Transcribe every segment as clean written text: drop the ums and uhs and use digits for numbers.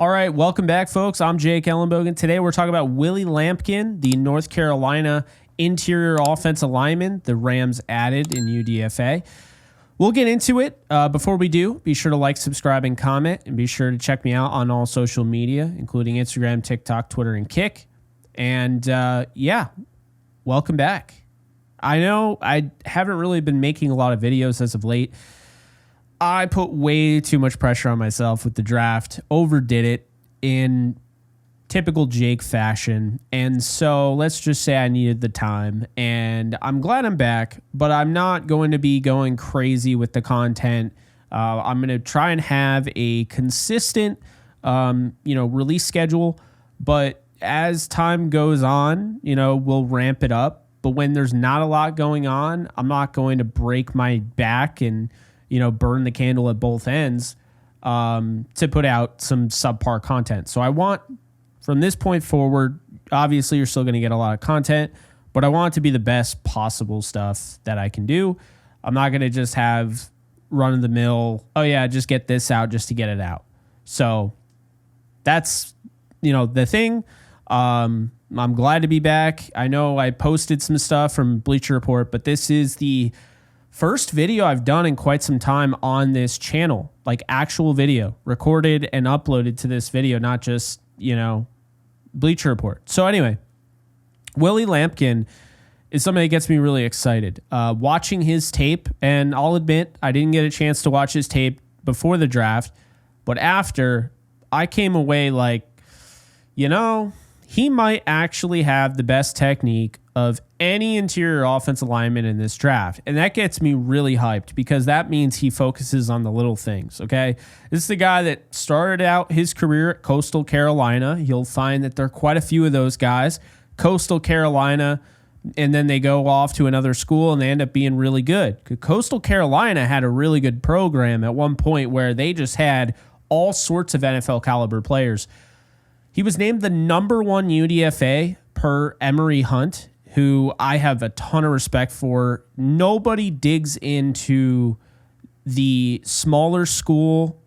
All right, welcome back, folks. I'm Jake ELLENBOGEN. Today we're talking about Willie Lampkin, the North Carolina interior offensive lineman the Rams added in UDFA. We'll get into it. Before we do, be sure to like, subscribe, and comment, and be sure to check me out on all social media, including Instagram, TikTok, Twitter, and Kick. And welcome back. I know I haven't really been making a lot of videos as of late. I put way too much pressure on myself with the draft, overdid it in typical Jake fashion. And so let's just say I needed the time, and I'm glad I'm back, but I'm not going to be going crazy with the content. I'm going to try and have a consistent, release schedule, but as time goes on, we'll ramp it up. But when there's not a lot going on, I'm not going to break my back and burn the candle at both ends to put out some subpar content. So I want, from this point forward, obviously you're still going to get a lot of content, but I want it to be the best possible stuff that I can do. I'm not going to just have run-of-the-mill, just get this out just to get it out. So that's, the thing. I'm glad to be back. I know I posted some stuff from Bleacher Report, but this is the first video I've done in quite some time on this channel, like actual video recorded and uploaded to this video, not just, Bleacher Report. So anyway, Willie Lampkin is something that gets me really excited. Watching his tape, and I'll admit I didn't get a chance to watch his tape before the draft, but after, I came away like, he might actually have the best technique of any interior offensive lineman in this draft. And that gets me really hyped because that means he focuses on the little things, okay? This is the guy that started out his career at Coastal Carolina. You'll find that there are quite a few of those guys. Coastal Carolina, and then they go off to another school and they end up being really good. Coastal Carolina had a really good program at one point where they just had all sorts of NFL caliber players. He was named the number one UDFA per Emory Hunt, who I have a ton of respect for. Nobody digs into the smaller school,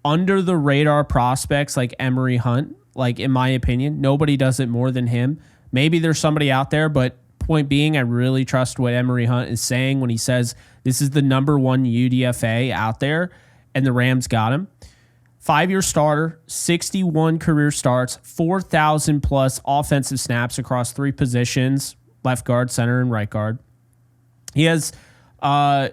under the radar prospects like Emory Hunt. Like, in my opinion, nobody does it more than him. Maybe there's somebody out there, but point being, I really trust what Emory Hunt is saying when he says this is the number one UDFA out there, and the Rams got him. 5-year starter, 61 career starts, 4,000 plus offensive snaps across 3 positions, left guard, center, and right guard. He has not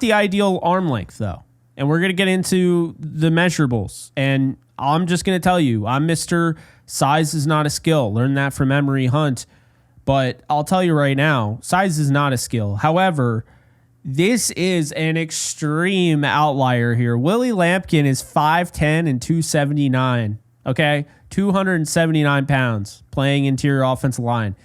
the ideal arm length, though. And we're going to get into the measurables. And I'm just going to tell you, I'm Mr. Size is not a skill. Learned that from Emory Hunt. But I'll tell you right now, size is not a skill. However, this is an extreme outlier here. Willie Lampkin is 5'10 and 279, okay? 279 pounds playing interior offensive line.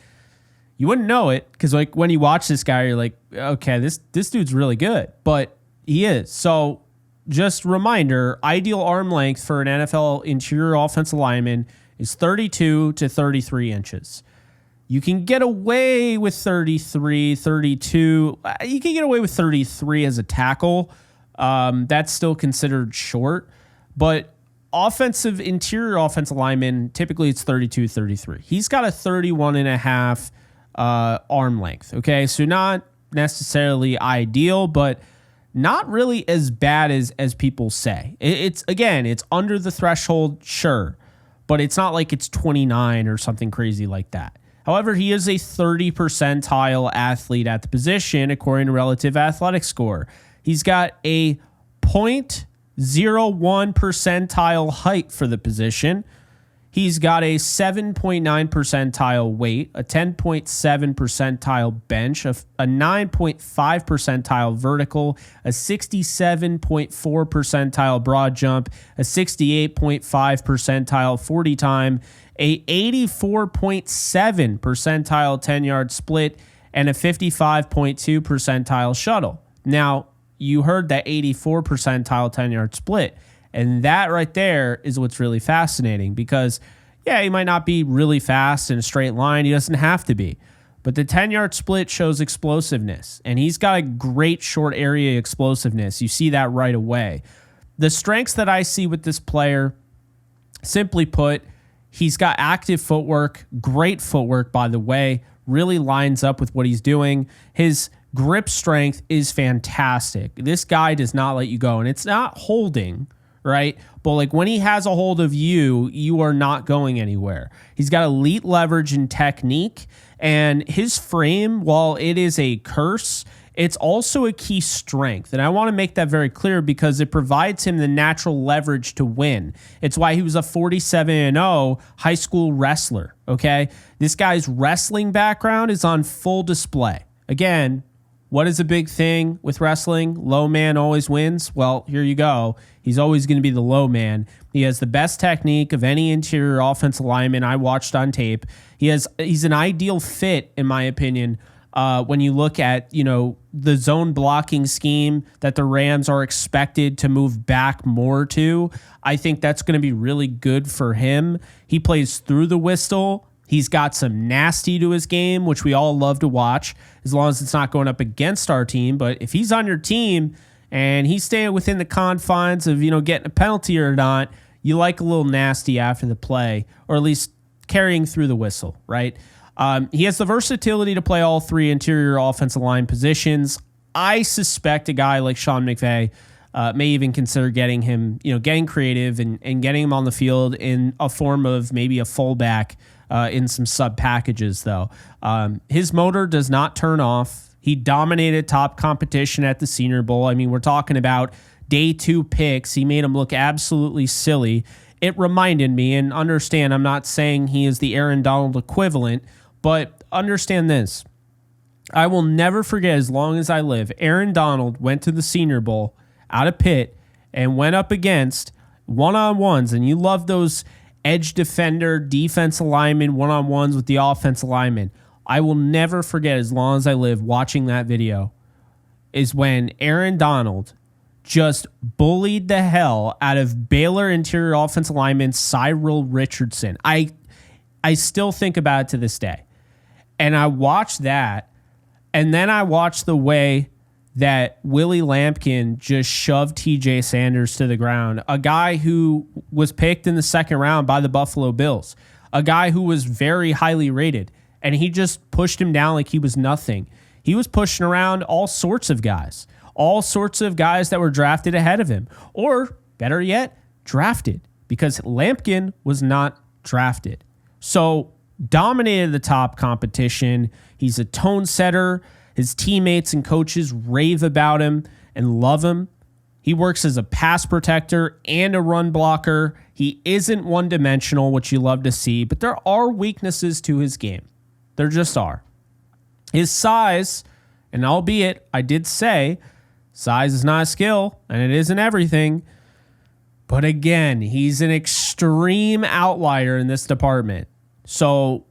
You wouldn't know it because, like, when you watch this guy, you're like, okay, this dude's really good. But he is. So just reminder, ideal arm length for an NFL interior offensive lineman is 32 to 33 inches. You can get away with 33, 32. You can get away with 33 as a tackle. That's still considered short. But interior offensive lineman, typically it's 32, 33. He's got a 31 and a half arm length. Okay, so not necessarily ideal, but not really as bad as people say. It's under the threshold, sure. But it's not like it's 29 or something crazy like that. However, he is a 30 percentile athlete at the position, according to Relative Athletic Score. He's got a 0.01 percentile height for the position. He's got a 7.9 percentile weight, a 10.7 percentile bench, a 9.5 percentile vertical, a 67.4 percentile broad jump, a 68.5 percentile 40 time, a 84.7 percentile 10-yard split, and a 55.2 percentile shuttle. Now, you heard that 84 percentile 10-yard split, and that right there is what's really fascinating because, he might not be really fast in a straight line. He doesn't have to be. But the 10-yard split shows explosiveness, and he's got a great short area explosiveness. You see that right away. The strengths that I see with this player Simply put, he's got active footwork, great footwork, by the way, really lines up with what he's doing. His grip strength is fantastic. This guy does not let you go, and it's not holding, right? But like when he has a hold of you, you are not going anywhere. He's got elite leverage and technique, and his frame, while it is a curse, it's also a key strength. And I want to make that very clear because it provides him the natural leverage to win. It's why he was a 47-0 high school wrestler, okay? This guy's wrestling background is on full display. Again, what is a big thing with wrestling? Low man always wins. Well, here you go. He's always going to be the low man. He has the best technique of any interior offensive lineman I watched on tape. He's an ideal fit, in my opinion, when you look at, the zone blocking scheme that the Rams are expected to move back more to. I think that's going to be really good for him. He plays through the whistle. He's got some nasty to his game, which we all love to watch, as long as it's not going up against our team. But if he's on your team and he's staying within the confines of, getting a penalty or not, you like a little nasty after the play, or at least carrying through the whistle, right? He has the versatility to play all three interior offensive line positions. I suspect a guy like Sean McVay may even consider getting him, getting creative and getting him on the field in a form of maybe a fullback in some sub packages, though. His motor does not turn off. He dominated top competition at the Senior Bowl. I mean, we're talking about day 2 picks. He made him look absolutely silly. It reminded me, and understand, I'm not saying he is the Aaron Donald equivalent, but understand this. I will never forget, as long as I live, Aaron Donald went to the Senior Bowl out of Pitt and went up against one-on-ones, and you love those edge defender, defensive lineman, one-on-ones with the offensive lineman. I will never forget, as long as I live, watching that video, is when Aaron Donald just bullied the hell out of Baylor interior offensive lineman Cyril Richardson. I still think about it to this day. And I watched that, and then I watched the way that Willie Lampkin just shoved TJ Sanders to the ground, a guy who was picked in the second round by the Buffalo Bills, a guy who was very highly rated, and he just pushed him down like he was nothing. He was pushing around all sorts of guys that were drafted ahead of him, or better yet, drafted, because Lampkin was not drafted. So dominated the top competition. He's a tone setter. His teammates and coaches rave about him and love him. He works as a pass protector and a run blocker. He isn't one-dimensional, which you love to see, but there are weaknesses to his game. There just are. His size, and albeit I did say size is not a skill, and it isn't everything, but again, he's an extreme outlier in this department. So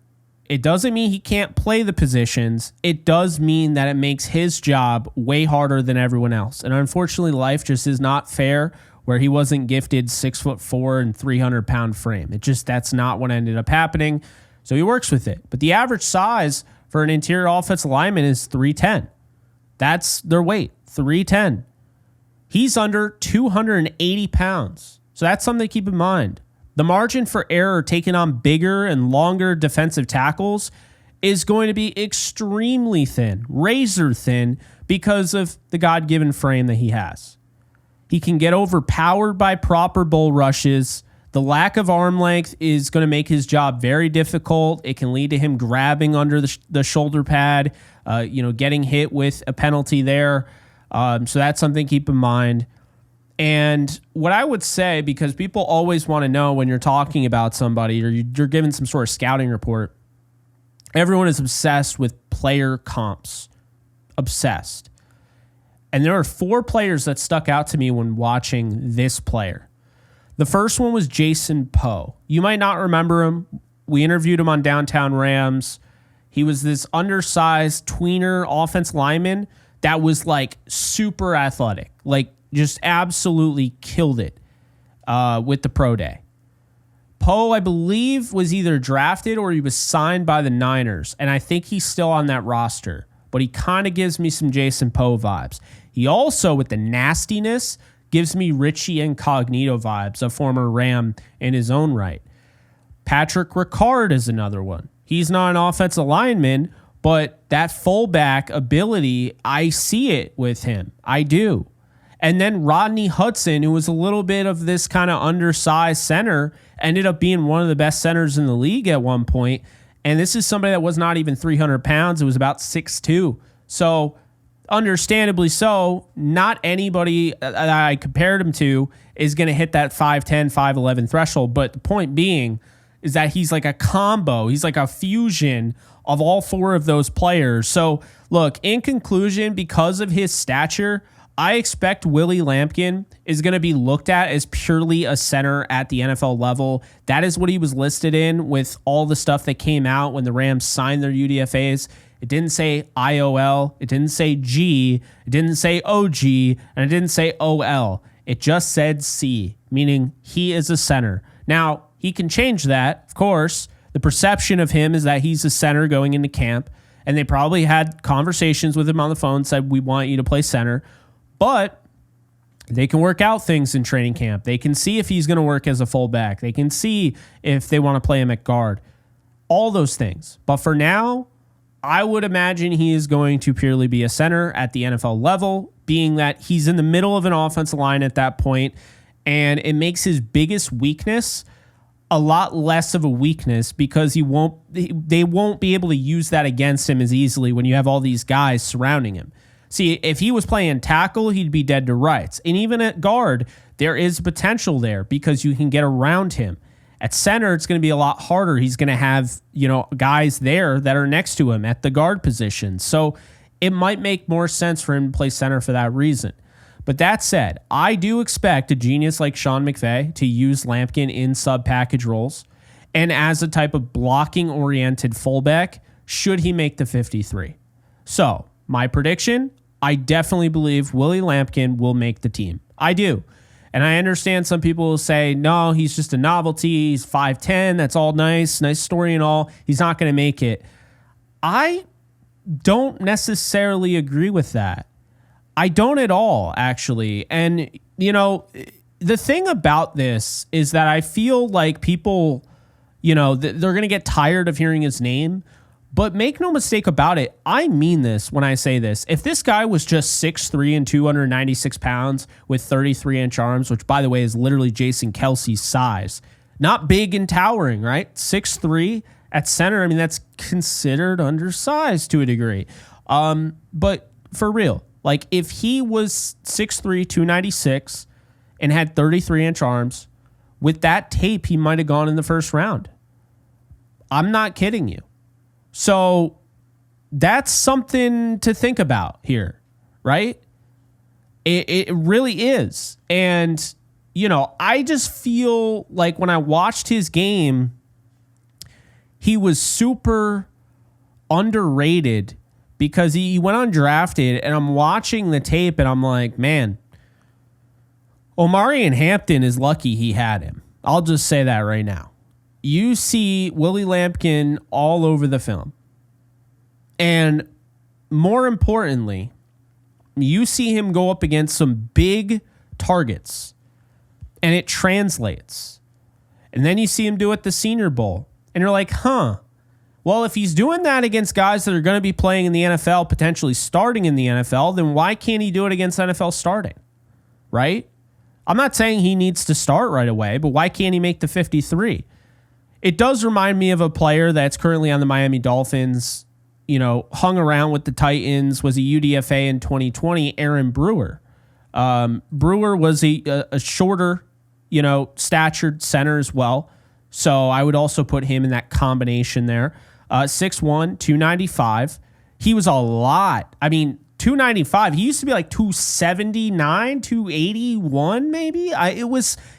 it doesn't mean he can't play the positions. It does mean that it makes his job way harder than everyone else. And unfortunately, life just is not fair where he wasn't gifted 6'4" and 300-pound frame. That's not what ended up happening. So he works with it. But the average size for an interior offensive lineman is 310. That's their weight, 310. He's under 280 pounds. So that's something to keep in mind. The margin for error taking on bigger and longer defensive tackles is going to be extremely thin, razor thin, because of the God-given frame that he has. He can get overpowered by proper bull rushes. The lack of arm length is going to make his job very difficult. It can lead to him grabbing under the shoulder pad, getting hit with a penalty there. So that's something to keep in mind. And what I would say, because people always want to know when you're talking about somebody or you're given some sort of scouting report, everyone is obsessed with player comps. Obsessed. And there are 4 players that stuck out to me when watching this player. The first one was Jason Poe. You might not remember him. We interviewed him on Downtown Rams. He was this undersized tweener offense lineman that was like super athletic, like just absolutely killed it with the pro day. Poe, I believe, was either drafted or he was signed by the Niners, and I think he's still on that roster, but he kind of gives me some Jason Poe vibes. He also, with the nastiness, gives me Richie Incognito vibes, a former Ram in his own right. Patrick Ricard is another one. He's not an offensive lineman, but that fullback ability, I see it with him. I do. And then Rodney Hudson, who was a little bit of this kind of undersized center, ended up being one of the best centers in the league at one point. And this is somebody that was not even 300 pounds. It was about 6'2". So understandably so, not anybody that I compared him to is going to hit that 5'10", 5'11" threshold. But the point being is that he's like a combo. He's like a fusion of all four of those players. So look, in conclusion, because of his stature, I expect Willie Lampkin is going to be looked at as purely a center at the NFL level. That is what he was listed in with all the stuff that came out when the Rams signed their UDFAs. It didn't say IOL. It didn't say G. It didn't say OG. And it didn't say OL. It just said C, meaning he is a center. Now, he can change that, of course. The perception of him is that he's a center going into camp. And they probably had conversations with him on the phone, said, we want you to play center. But they can work out things in training camp. They can see if he's going to work as a fullback. They can see if they want to play him at guard. All those things. But for now, I would imagine he is going to purely be a center at the NFL level, being that he's in the middle of an offensive line at that point, and it makes his biggest weakness a lot less of a weakness because they won't be able to use that against him as easily when you have all these guys surrounding him. See, if he was playing tackle, he'd be dead to rights. And even at guard, there is potential there because you can get around him. At center, it's going to be a lot harder. He's going to have, guys there that are next to him at the guard position. So it might make more sense for him to play center for that reason. But that said, I do expect a genius like Sean McVay to use Lampkin in sub-package roles and as a type of blocking-oriented fullback should he make the 53. So my prediction, I definitely believe Willie Lampkin will make the team. I do. And I understand some people will say, no, he's just a novelty. He's 5'10". That's all nice story and all. He's not going to make it. I don't necessarily agree with that. I don't at all, actually. And, the thing about this is that I feel like people, they're going to get tired of hearing his name. But make no mistake about it, I mean this when I say this. If this guy was just 6'3" and 296 pounds with 33-inch arms, which, by the way, is literally Jason Kelsey's size, not big and towering, right? 6'3" at center, that's considered undersized to a degree. But for real, like if he was 6'3", 296 and had 33-inch arms, with that tape, he might have gone in the first round. I'm not kidding you. So that's something to think about here, right? It really is. And, I just feel like when I watched his game, he was super underrated because he went undrafted, and I'm watching the tape and I'm like, man, Omarion Hampton is lucky he had him. I'll just say that right now. You see Willie Lampkin all over the film. And more importantly, you see him go up against some big targets. And it translates. And then you see him do it at the Senior Bowl. And you're like, well, if he's doing that against guys that are going to be playing in the NFL, potentially starting in the NFL, then why can't he do it against NFL starting? Right? I'm not saying he needs to start right away, but why can't he make the 53? It does remind me of a player that's currently on the Miami Dolphins, hung around with the Titans, was a UDFA in 2020, Aaron Brewer. Brewer was a shorter, statured center as well. So I would also put him in that combination there. 6'1", 295. He was a lot. 295. He used to be like 279, 281 maybe.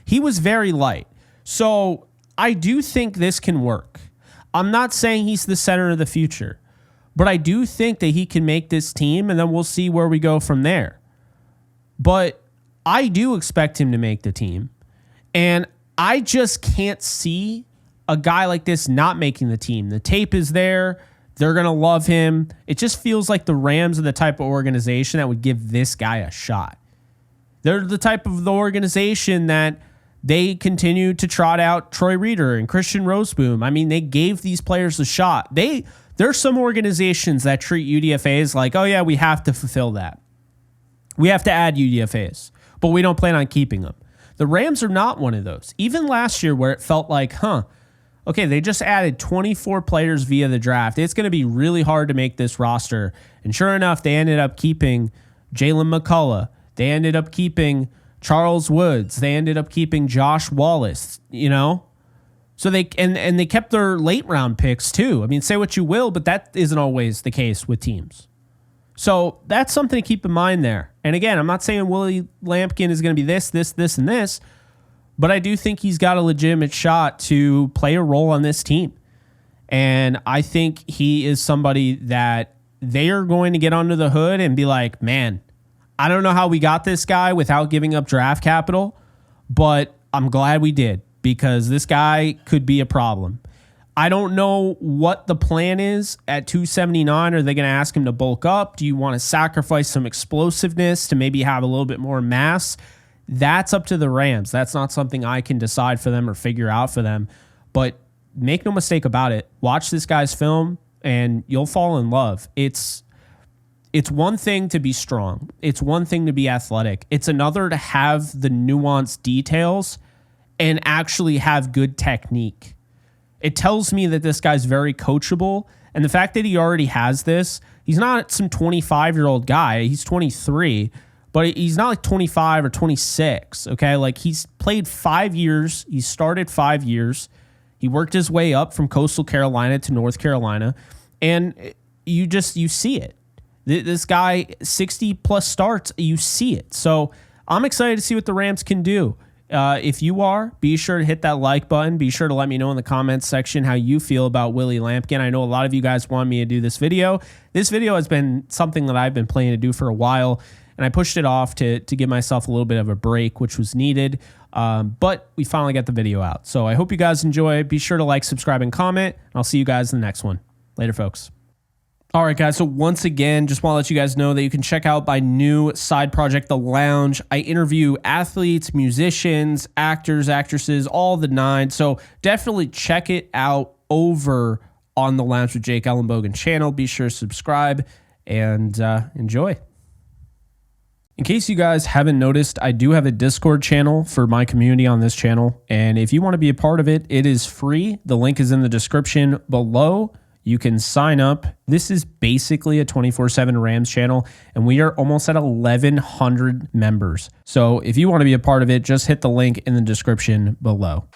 He was very light. So I do think this can work. I'm not saying he's the center of the future, but I do think that he can make this team, and then we'll see where we go from there. But I do expect him to make the team, and I just can't see a guy like this not making the team. The tape is there. They're going to love him. It just feels like the Rams are the type of organization that would give this guy a shot. They're the type of the organization that they continue to trot out Troy Reeder and Christian Roseboom. I mean, they gave these players a shot. There's some organizations that treat UDFAs like, oh yeah, we have to fulfill that. We have to add UDFAs, but we don't plan on keeping them. The Rams are not one of those. Even last year where it felt like, okay, they just added 24 players via the draft. It's going to be really hard to make this roster. And sure enough, they ended up keeping Jalen McCullough. They ended up keeping Charles Woods. They ended up keeping Josh Wallace, So they kept their late round picks too. I mean, say what you will, but that isn't always the case with teams. So that's something to keep in mind there. And again, I'm not saying Willie Lampkin is going to be this, and this, but I do think he's got a legitimate shot to play a role on this team. And I think he is somebody that they are going to get under the hood and be like, man, I don't know how we got this guy without giving up draft capital, but I'm glad we did because this guy could be a problem. I don't know what the plan is at 279. Are they going to ask him to bulk up? Do you want to sacrifice some explosiveness to maybe have a little bit more mass? That's up to the Rams. That's not something I can decide for them or figure out for them. But make no mistake about it. Watch this guy's film and you'll fall in love. It's one thing to be strong. It's one thing to be athletic. It's another to have the nuanced details and actually have good technique. It tells me that this guy's very coachable. And the fact that he already has this, he's not some 25-year-old guy. He's 23, but he's not like 25 or 26, okay? Like he's played 5 years. He started 5 years. He worked his way up from Coastal Carolina to North Carolina. And you see it. This guy, 60-plus starts, you see it. So I'm excited to see what the Rams can do. If you are, be sure to hit that like button. Be sure to let me know in the comments section how you feel about Willie Lampkin. I know a lot of you guys want me to do this video. This video has been something that I've been planning to do for a while, and I pushed it off to give myself a little bit of a break, which was needed. But we finally got the video out. So I hope you guys enjoy. Be sure to like, subscribe, and comment. I'll see you guys in the next one. Later, folks. All right, guys, so once again, just want to let you guys know that you can check out my new side project, The Lounge. I interview athletes, musicians, actors, actresses, all the nine. So definitely check it out over on the Lounge with Jake Ellenbogen channel. Be sure to subscribe and enjoy. In case you guys haven't noticed, I do have a Discord channel for my community on this channel. And if you want to be a part of it, it is free. The link is in the description below. You can sign up. This is basically a 24/7 Rams channel, and we are almost at 1,100 members. So if you want to be a part of it, just hit the link in the description below.